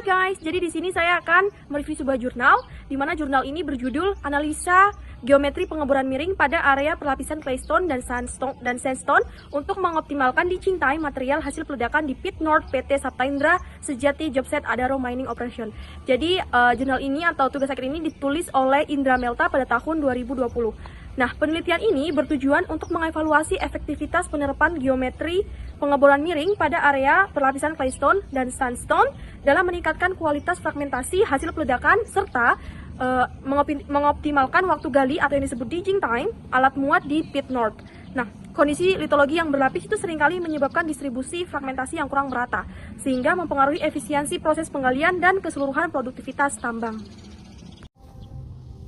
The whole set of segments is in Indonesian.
Hai guys, jadi di sini saya akan mereview sebuah jurnal, di mana jurnal ini berjudul Analisa Geometri Pengeboran Miring pada Area Perlapisan Claystone dan Sandstone untuk mengoptimalkan leaching time material hasil peledakan di Pit North PT Sapta Indra Sejati Jobset Adaro Mining Operation. Jadi jurnal ini atau tugas akhir ini ditulis oleh Indra Melta pada tahun 2020. Nah, penelitian ini bertujuan untuk mengevaluasi efektivitas penerapan geometri pengeboran miring pada area perlapisan claystone dan sandstone dalam meningkatkan kualitas fragmentasi hasil peledakan serta mengoptimalkan waktu gali atau yang disebut digging time alat muat di Pit North. Nah, kondisi litologi yang berlapis itu seringkali menyebabkan distribusi fragmentasi yang kurang merata, sehingga mempengaruhi efisiensi proses penggalian dan keseluruhan produktivitas tambang.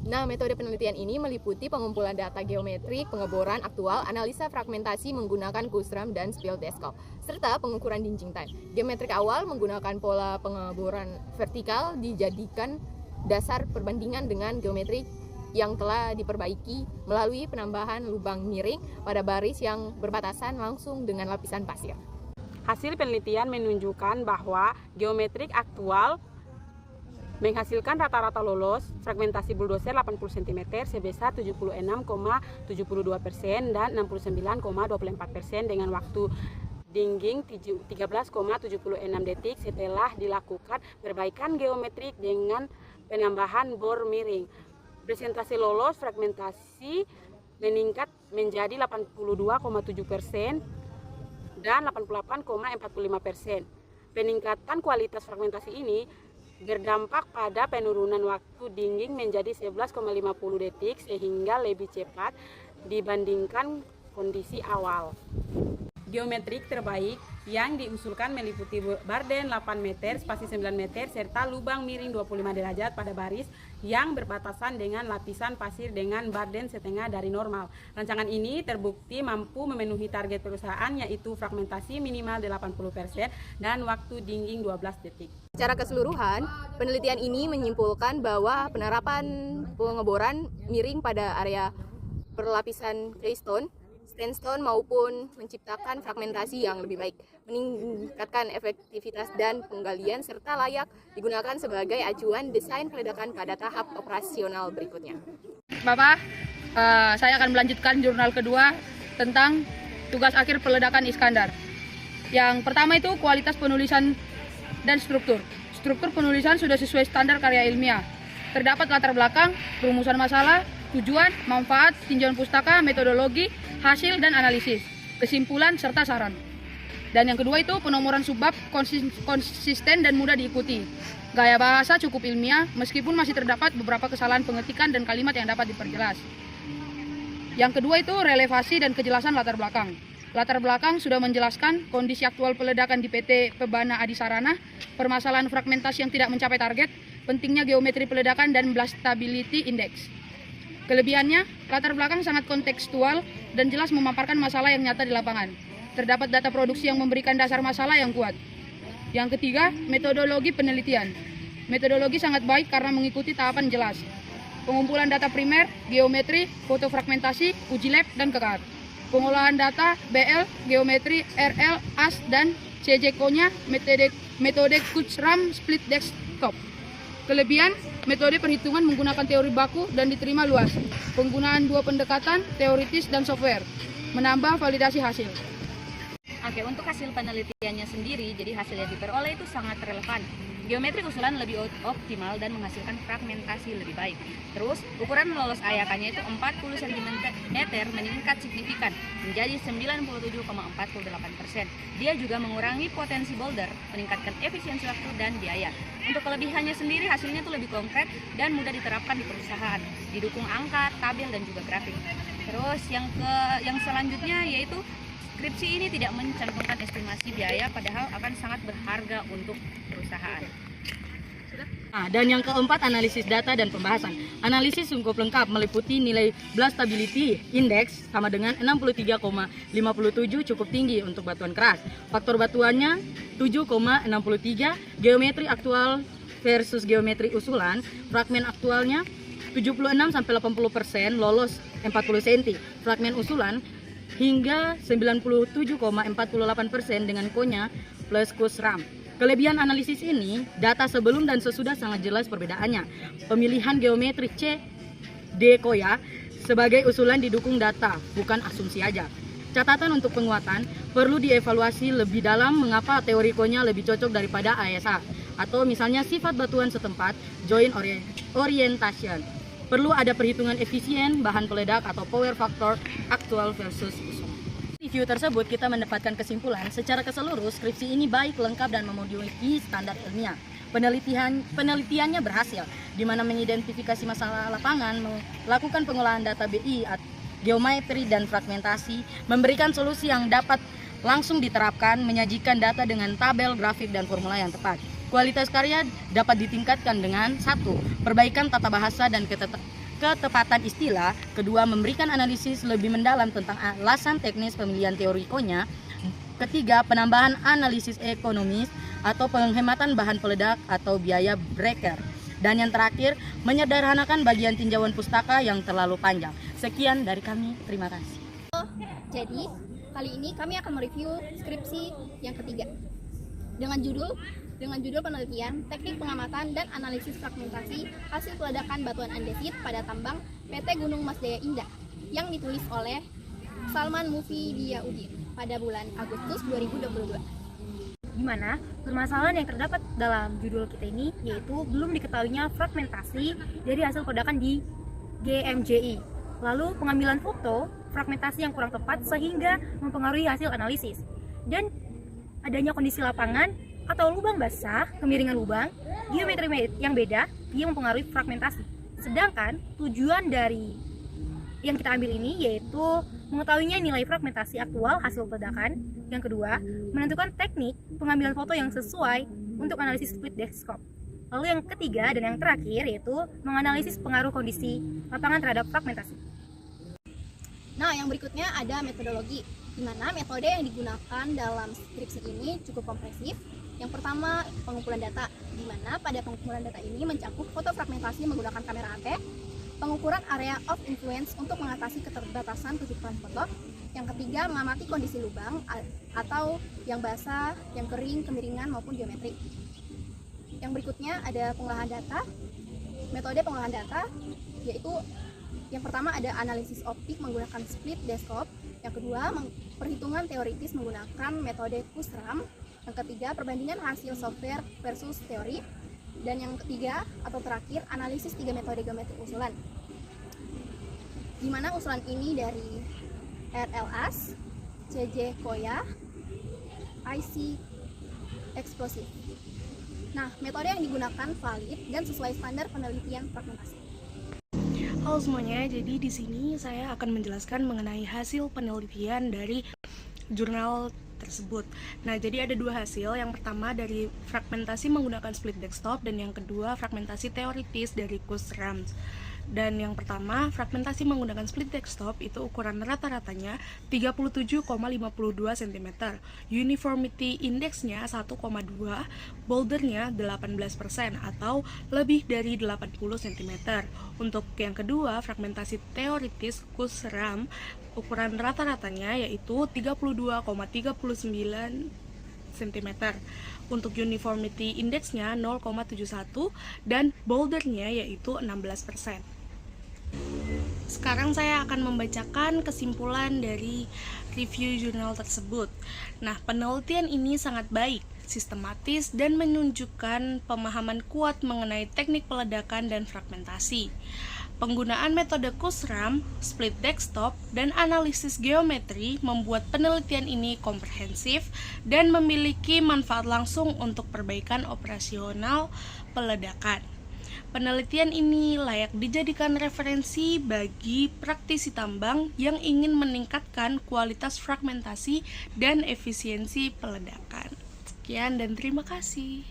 Nah, metode penelitian ini meliputi pengumpulan data geometrik, pengeboran aktual, analisa fragmentasi menggunakan Kusram dan Spill Teleskop, serta pengukuran digging time. Geometrik awal menggunakan pola pengeboran vertikal dijadikan dasar perbandingan dengan geometrik yang telah diperbaiki melalui penambahan lubang miring pada baris yang berbatasan langsung dengan lapisan pasir. Hasil penelitian menunjukkan bahwa geometrik aktual menghasilkan rata-rata lolos fragmentasi bulldozer 80 cm sebesar 76,72% dan 69,24% dengan waktu digging 13,76 detik setelah dilakukan perbaikan geometrik dengan penambahan bor miring. Presentasi lolos fragmentasi meningkat menjadi 82,7% dan 88,45%. Peningkatan kualitas fragmentasi ini berdampak pada penurunan waktu digging menjadi 11,50 detik sehingga lebih cepat dibandingkan kondisi awal. Geometrik terbaik yang diusulkan meliputi barden 8 meter, spasi 9 meter, serta lubang miring 25 derajat pada baris yang berbatasan dengan lapisan pasir dengan barden setengah dari normal. Rancangan ini terbukti mampu memenuhi target perusahaan, yaitu fragmentasi minimal 80% dan waktu digging 12 detik. Secara keseluruhan, penelitian ini menyimpulkan bahwa penerapan pengeboran miring pada area perlapisan claystone, sandstone maupun menciptakan fragmentasi yang lebih baik, meningkatkan efektivitas dan penggalian serta layak digunakan sebagai acuan desain peledakan pada tahap operasional berikutnya. Bapak, saya akan melanjutkan jurnal kedua tentang tugas akhir peledakan Iskandar. Yang pertama itu kualitas penulisan dan struktur. Struktur penulisan sudah sesuai standar karya ilmiah. Terdapat latar belakang, perumusan masalah, tujuan, manfaat, tinjauan pustaka, metodologi, hasil dan analisis, kesimpulan serta saran. Dan yang kedua itu penomoran subbab konsisten dan mudah diikuti. Gaya bahasa cukup ilmiah meskipun masih terdapat beberapa kesalahan pengetikan dan kalimat yang dapat diperjelas. Yang kedua itu relevasi dan kejelasan latar belakang. Latar belakang sudah menjelaskan kondisi aktual peledakan di PT Pebana Adi Sarana, permasalahan fragmentasi yang tidak mencapai target, pentingnya geometri peledakan dan blast stability index. Kelebihannya, latar belakang sangat kontekstual dan jelas memaparkan masalah yang nyata di lapangan. Terdapat data produksi yang memberikan dasar masalah yang kuat. Yang ketiga, metodologi penelitian. Metodologi sangat baik karena mengikuti tahapan jelas. Pengumpulan data primer, geometri, foto fragmentasi, uji lab, dan kekar. Pengolahan data, BL, geometri, RL, AS, dan CJK-nya metode Kusram Split Desktop. Kelebihan, metode perhitungan menggunakan teori baku dan diterima luas. Penggunaan dua pendekatan, teoritis dan software, menambah validasi hasil. Oke, untuk hasil penelitiannya sendiri, jadi hasil yang diperoleh itu sangat relevan. Geometri usulan lebih optimal dan menghasilkan fragmentasi lebih baik. Terus, ukuran lolos ayakannya itu 40 cm meningkat signifikan menjadi 97,48%. Dia juga mengurangi potensi boulder, meningkatkan efisiensi waktu dan biaya. Untuk kelebihannya sendiri, hasilnya itu lebih konkret dan mudah diterapkan di perusahaan, didukung angka, tabel, dan juga grafik. Terus, yang selanjutnya yaitu skripsi ini tidak mencantumkan estimasi biaya, padahal akan sangat berharga untuk perusahaan. Dan yang keempat, analisis data dan pembahasan. Analisis cukup lengkap meliputi nilai blast stability index sama dengan 63,57 cukup tinggi untuk batuan keras. Faktor batuannya 7,63, geometri aktual versus geometri usulan, fragmen aktualnya 76-80% lolos 40 cm, fragmen usulan hingga 97,48% dengan konya plus Kusram. Kelebihan analisis ini, data sebelum dan sesudah sangat jelas perbedaannya. Pemilihan geometri C, D, Koya sebagai usulan didukung data, bukan asumsi aja. Catatan untuk penguatan, perlu dievaluasi lebih dalam mengapa teori Konya lebih cocok daripada ASA. Atau misalnya sifat batuan setempat, joint orientation. Perlu ada perhitungan efisien, bahan peledak atau power factor, aktual versus usul. Review tersebut kita mendapatkan kesimpulan secara keseluruh skripsi ini baik, lengkap, dan memenuhi standar ilmiah. Penelitiannya berhasil, di mana mengidentifikasi masalah lapangan, melakukan pengolahan data BI, geometri dan fragmentasi, memberikan solusi yang dapat langsung diterapkan, menyajikan data dengan tabel, grafik, dan formula yang tepat. Kualitas karya dapat ditingkatkan dengan 1. Perbaikan tata bahasa dan ketepatan istilah. 2. Memberikan analisis lebih mendalam tentang alasan teknis pemilihan teori Konya. 3. Penambahan analisis ekonomis atau penghematan bahan peledak atau biaya breaker. Dan yang terakhir, menyederhanakan bagian tinjauan pustaka yang terlalu panjang. Sekian dari kami, terima kasih. Jadi, kali ini kami akan mereview skripsi yang ketiga dengan judul penelitian, teknik pengamatan dan analisis fragmentasi hasil peledakan batuan andesit pada tambang PT Gunung Mas Jaya Indah yang ditulis oleh Salman Mufidiyaudin pada bulan Agustus 2022. Di mana permasalahan yang terdapat dalam judul kita ini yaitu belum diketahuinya fragmentasi dari hasil peledakan di GMJI. Lalu pengambilan foto fragmentasi yang kurang tepat sehingga mempengaruhi hasil analisis. Dan adanya kondisi lapangan atau lubang basah, kemiringan lubang, geometri yang beda yang mempengaruhi fragmentasi. Sedangkan tujuan dari yang kita ambil ini yaitu mengetahuinya nilai fragmentasi aktual hasil peledakan. Yang kedua, menentukan teknik pengambilan foto yang sesuai untuk analisis split desktop. Lalu yang ketiga dan yang terakhir yaitu menganalisis pengaruh kondisi lapangan terhadap fragmentasi. Nah, yang berikutnya ada metodologi, di mana metode yang digunakan dalam skripsi ini cukup kompresif. Yang pertama, pengumpulan data, di mana pada pengumpulan data ini mencakup foto fragmentasi menggunakan kamera AT, pengukuran area of influence untuk mengatasi keterbatasan kecukupan foto. Yang ketiga, mengamati kondisi lubang atau yang basah, yang kering, kemiringan maupun geometri. Yang berikutnya ada pengolahan data. Metode pengolahan data yaitu yang pertama ada analisis optik menggunakan split desktop. Yang kedua, perhitungan teoritis menggunakan metode KUSRAM. Yang ketiga, perbandingan hasil software versus teori. Dan yang ketiga atau terakhir, analisis 3 metode geometri usulan. Di mana usulan ini dari RLAS, CJ Koya, IC Explosive. Nah, metode yang digunakan valid dan sesuai standar penelitian fragmentasi. Halo semuanya, jadi di sini saya akan menjelaskan mengenai hasil penelitian dari jurnal tersebut. Nah, jadi ada 2 hasil. Yang pertama dari fragmentasi menggunakan split desktop dan yang kedua fragmentasi teoritis dari KUSRAM. Dan yang pertama, fragmentasi menggunakan split desktop itu ukuran rata-ratanya 37,52 cm, uniformity indexnya 1,2, bouldernya 18% atau lebih dari 80 cm. Untuk yang kedua, fragmentasi teoritis KUSRAM, ukuran rata-ratanya yaitu 32,39 cm. Untuk uniformity indexnya 0,71 dan bouldernya yaitu 16%. Sekarang saya akan membacakan kesimpulan dari review jurnal tersebut. Nah, penelitian ini sangat baik, sistematis, dan menunjukkan pemahaman kuat mengenai teknik peledakan dan fragmentasi. Penggunaan metode KUSRAM, split desktop, dan analisis geometri membuat penelitian ini komprehensif dan memiliki manfaat langsung untuk perbaikan operasional peledakan. Penelitian ini layak dijadikan referensi bagi praktisi tambang yang ingin meningkatkan kualitas fragmentasi dan efisiensi peledakan. Sekian dan terima kasih.